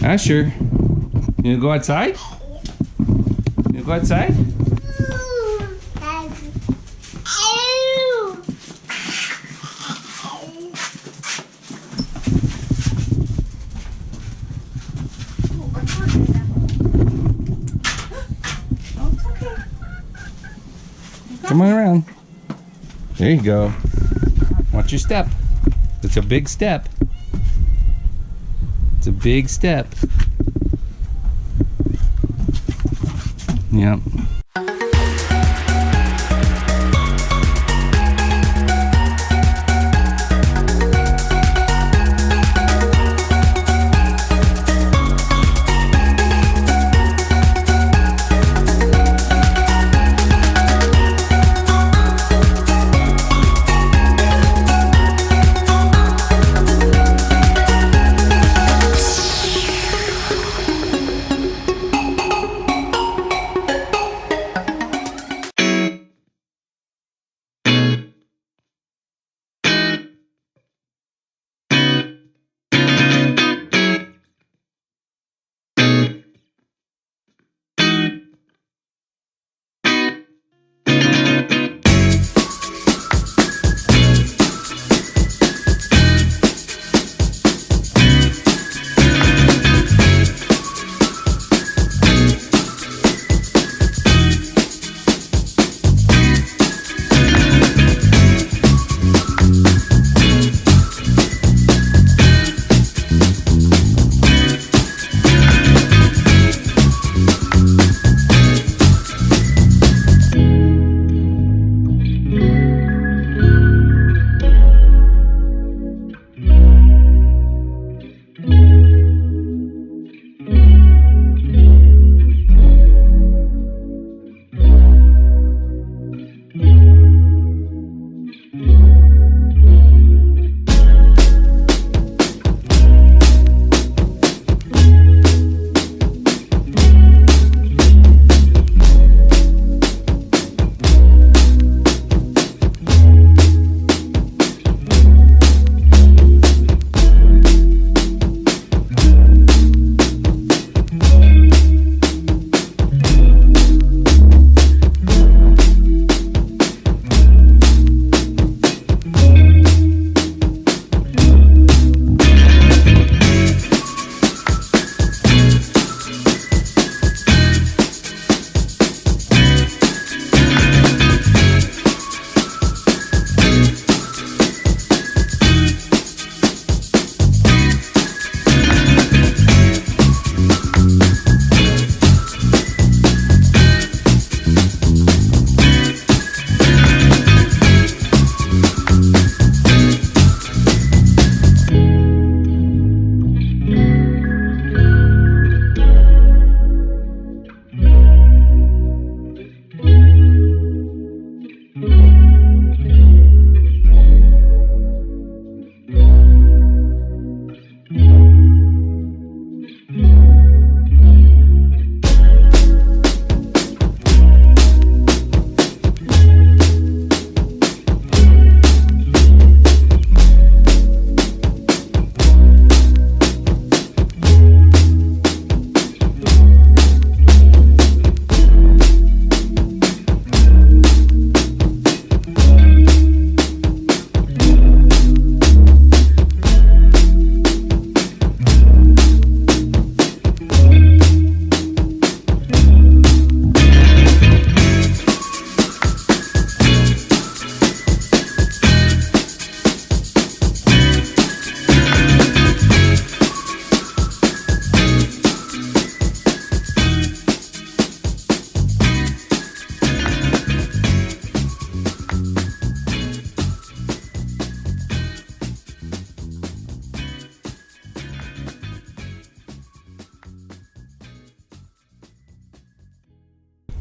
Asher, you gonna go outside? You gonna go outside? Come on around. There you go. Watch your step. It's a big step. It's a big step. Yep.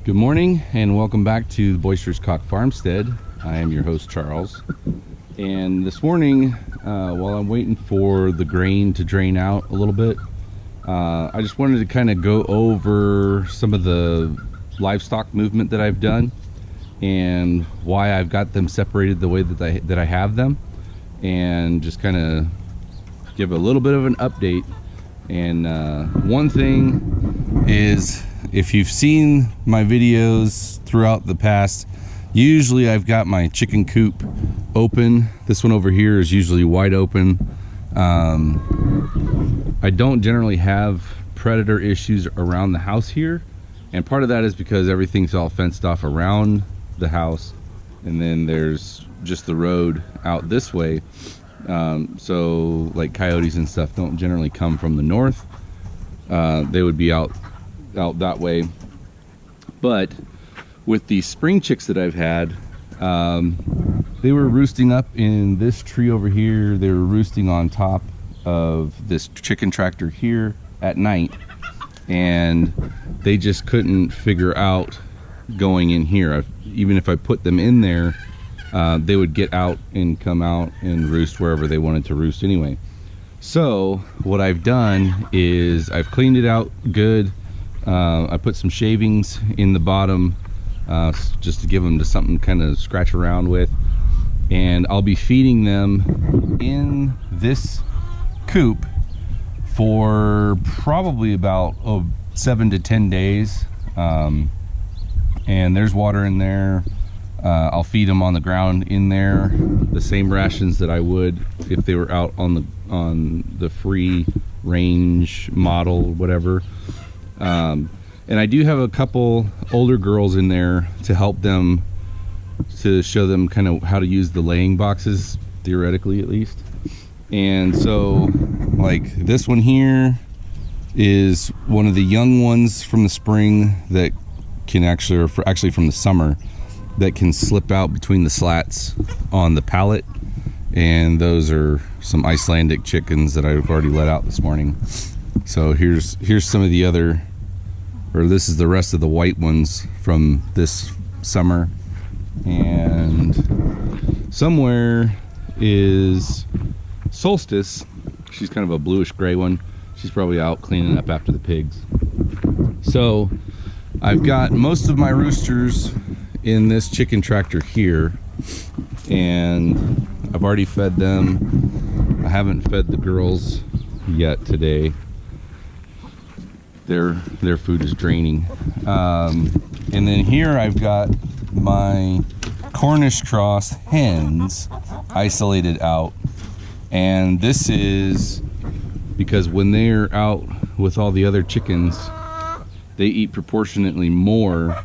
Good morning and welcome back to the Boisterous Cock Farmstead. I am your host Charles, and this morning while I'm waiting for the grain to drain out a little bit, I just wanted to kind of go over some of the livestock movement that I've done and why I've got them separated the way that I have them, and just kind of give a little bit of an update And one thing is, if you've seen my videos throughout the past, usually I've got my chicken coop open. This one over here is usually wide open. I don't generally have predator issues around the house here, and part of that is because everything's all fenced off around the house, and then there's just the road out this way. So like coyotes and stuff don't generally come from the north. They would be out that way. But with the spring chicks that I've had, they were roosting up in this tree over here. They were roosting on top of this chicken tractor here at night, and they just couldn't figure out going in here. Even if I put them in there, they would get out and come out and roost wherever they wanted to roost anyway. So what I've done is I've cleaned it out good. I put some shavings in the bottom just to give them to something kind of scratch around with, and I'll be feeding them in this coop for probably about 7 to 10 days. And there's water in there. I'll feed them on the ground in there, the same rations that I would if they were out on the free range model, whatever. And I do have a couple older girls in there to help them, to show them kind of how to use the laying boxes, theoretically at least. And so like this one here is one of the young ones from the spring that can actually, or actually from the summer, that can slip out between the slats on the pallet. And those are some Icelandic chickens that I've already let out this morning. So here's some of the other, or this is the rest of the white ones from this summer. And somewhere is Solstice. She's kind of a bluish gray one. She's probably out cleaning up after the pigs. So I've got most of my roosters in this chicken tractor here, and I've already fed them. I haven't fed the girls yet today. Their food is draining. And then here I've got my Cornish cross hens isolated out, and this is because when they're out with all the other chickens, they eat proportionately more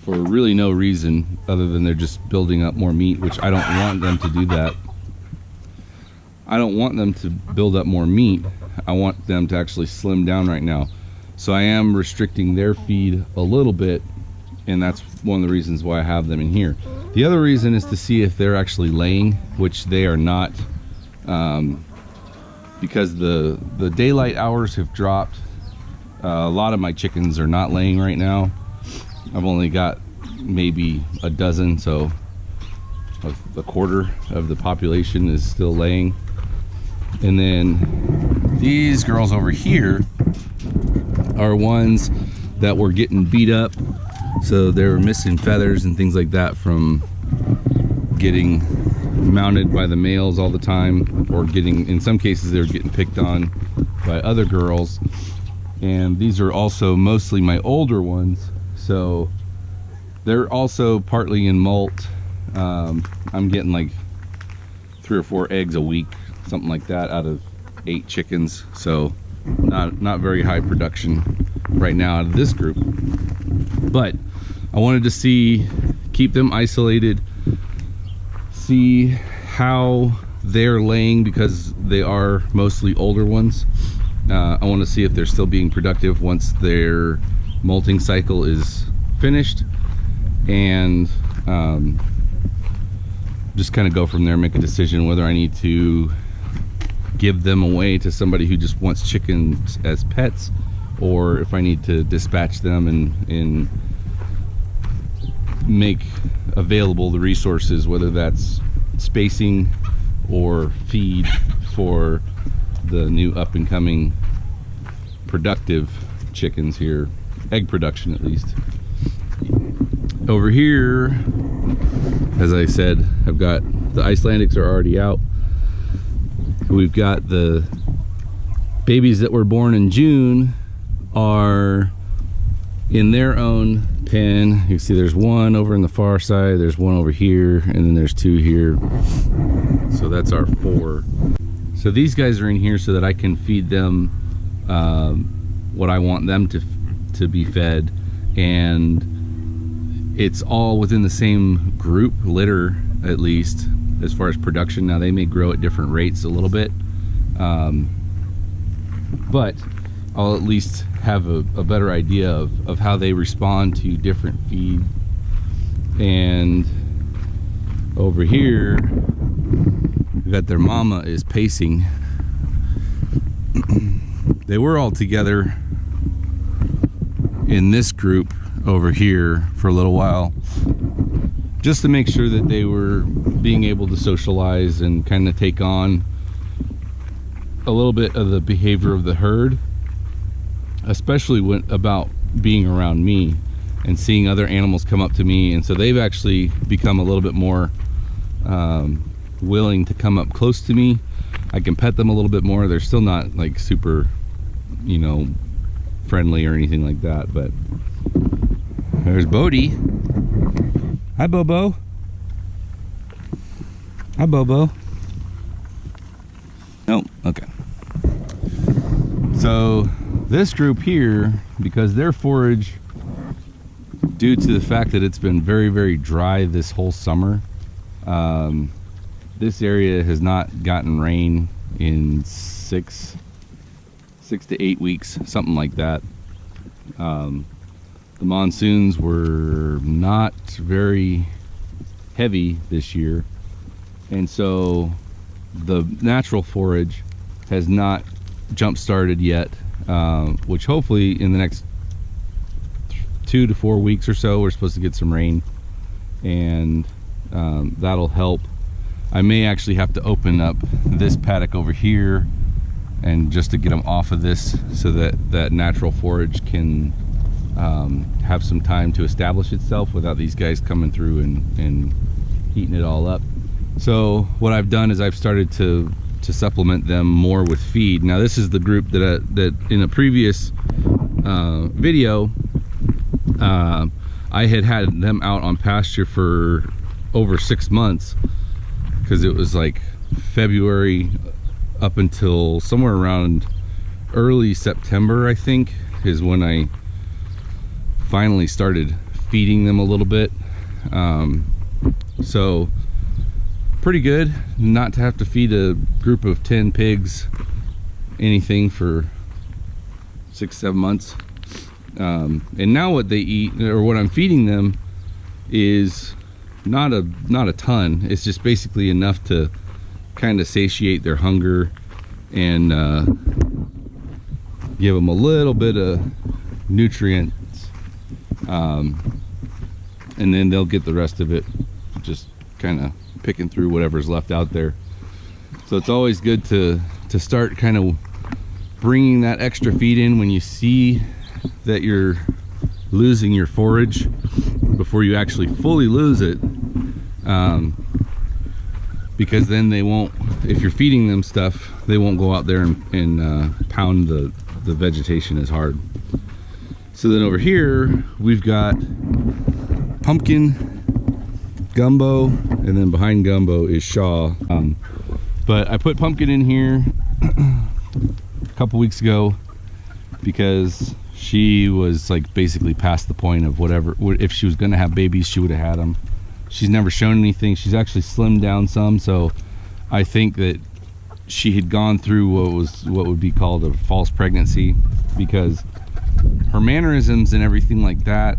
for really no reason other than they're just building up more meat, which I don't want them to do that. I don't want them to build up more meat. I want them to actually slim down right now. So I am restricting their feed a little bit, and that's one of the reasons why I have them in here. The other reason is to see if they're actually laying, which they are not, because the daylight hours have dropped. A lot of my chickens are not laying right now. I've only got maybe a dozen, so a quarter of the population is still laying. And then these girls over here are ones that were getting beat up, so they were missing feathers and things like that from getting mounted by the males all the time, or getting, in some cases they were getting picked on by other girls. And these are also mostly my older ones, so they're also partly in molt. I'm getting like 3 or 4 eggs a week, something like that, out of 8 chickens. So not very high production right now out of this group. But I wanted to keep them isolated, see how they're laying, because they are mostly older ones. I want to see if they're still being productive once their molting cycle is finished, and just kind of go from there, make a decision whether I need to give them away to somebody who just wants chickens as pets, or if I need to dispatch them and make available the resources, whether that's spacing or feed for the new up-and-coming productive chickens here, egg production at least. Over here, as I said, I've got the Icelandics are already out. We've got the babies that were born in June are in their own pen. You can see there's one over in the far side, there's one over here, and then there's two here. So that's our 4. So these guys are in here so that I can feed them what I want them to be fed, and it's all within the same group litter, at least as far as production. Now they may grow at different rates a little bit, but I'll at least have a better idea of how they respond to different feed. And over here we got their mama is pacing. They were all together in this group over here for a little while, just to make sure that they were being able to socialize and kind of take on a little bit of the behavior of the herd, especially about being around me and seeing other animals come up to me. And so they've actually become a little bit more willing to come up close to me. I can pet them a little bit more. They're still not like super, you know, friendly or anything like that, but there's Bodie. Hi, Bobo. Hi, Bobo. Oh, okay. So this group here, because their forage, due to the fact that it's been very, very dry this whole summer, this area has not gotten rain in 6 to 8 weeks, something like that. The monsoons were not very heavy this year, and so the natural forage has not jump started yet, which hopefully in the next 2 to 4 weeks or so we're supposed to get some rain, and that'll help. I may actually have to open up this paddock over here and just to get them off of this so that that natural forage can have some time to establish itself without these guys coming through and eating it all up. So what I've done is I've started to supplement them more with feed. Now this is the group that in a previous video I had them out on pasture for over 6 months, because it was like February up until somewhere around early September, I think, is when I finally started feeding them a little bit. So pretty good not to have to feed a group of 10 pigs anything for 6-7 months. And now what they eat, or what I'm feeding them, is not a ton. It's just basically enough to kind of satiate their hunger and give them a little bit of nutrients, and then they'll get the rest of it just kind of picking through whatever's left out there. So it's always good to start kind of bringing that extra feed in when you see that you're losing your forage before you actually fully lose it, because then they won't, if you're feeding them stuff, they won't go out there and pound the vegetation as hard. So then over here we've got Pumpkin, Gumbo, and then behind Gumbo is Shaw. But I put Pumpkin in here a couple weeks ago because she was like basically past the point of whatever, if she was going to have babies she would have had them. She's never shown anything. She's actually slimmed down some, so I think that she had gone through what would be called a false pregnancy, because her mannerisms and everything like that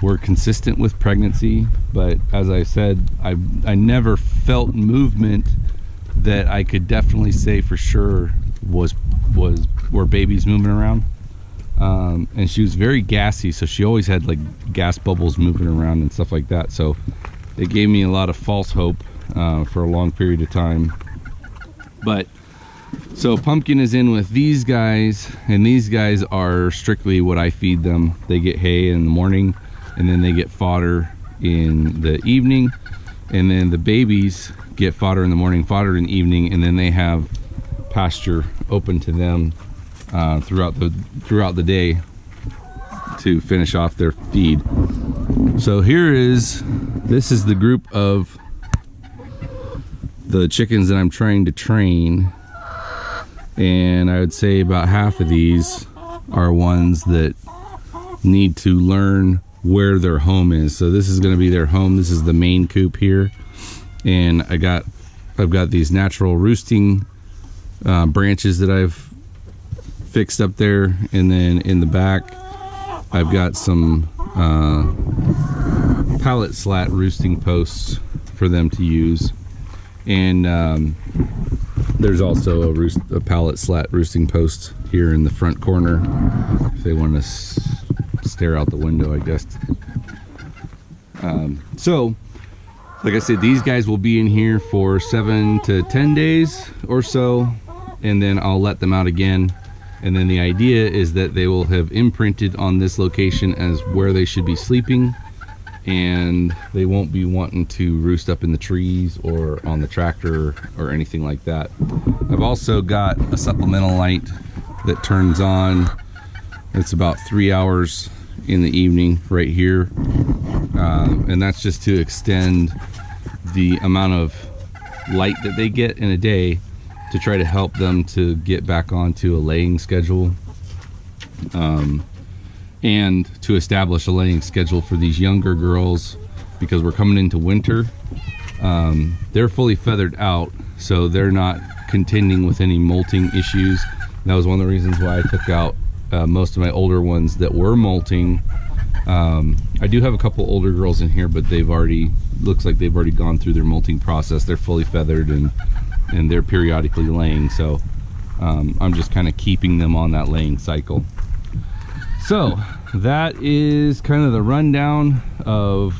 were consistent with pregnancy. But as I said, I never felt movement that I could definitely say for sure were babies moving around. And she was very gassy, so she always had like gas bubbles moving around and stuff like that. So it gave me a lot of false hope for a long period of time. But so Pumpkin is in with these guys, and these guys are strictly what I feed them. They get hay in the morning, and then they get fodder in the evening, and then the babies get fodder in the morning, fodder in the evening, and then they have pasture open to them throughout the day to finish off their feed. So this is the group of the chickens that I'm trying to train, and I would say about half of these are ones that need to learn where their home is. So this is going to be their home. This is the main coop here, and I've got these natural roosting branches that I've fixed up there, and then in the back I've got some pallet slat roosting posts for them to use, and there's also a pallet slat roosting post here in the front corner if they want to stare out the window, I guess. So like I said, these guys will be in here for 7 to 10 days or so, and then I'll let them out again. And then the idea is that they will have imprinted on this location as where they should be sleeping, and they won't be wanting to roost up in the trees or on the tractor or anything like that. I've also got a supplemental light that turns on. It's about 3 hours in the evening right here, and that's just to extend the amount of light that they get in a day to try to help them to get back onto a laying schedule, and to establish a laying schedule for these younger girls, because we're coming into winter. They're fully feathered out, so they're not contending with any molting issues. That was one of the reasons why I took out most of my older ones that were molting. I do have a couple older girls in here, but looks like they've already gone through their molting process. They're fully feathered and they're periodically laying, so I'm just kind of keeping them on that laying cycle. So that is kind of the rundown of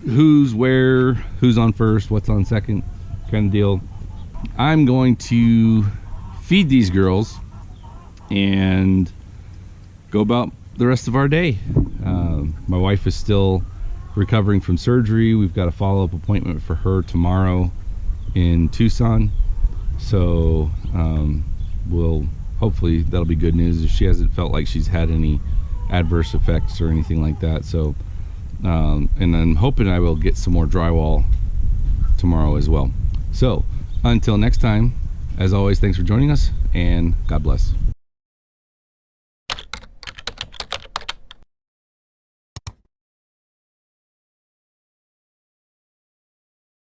who's where, who's on first, what's on second, kind of deal. I'm going to feed these girls and go about the rest of our day. My wife is still recovering from surgery. We've got a follow-up appointment for her tomorrow in Tucson, so hopefully that'll be good news. She hasn't felt like she's had any adverse effects or anything like that. So and I'm hoping I will get some more drywall tomorrow as well. So until next time, as always, thanks for joining us, and God bless.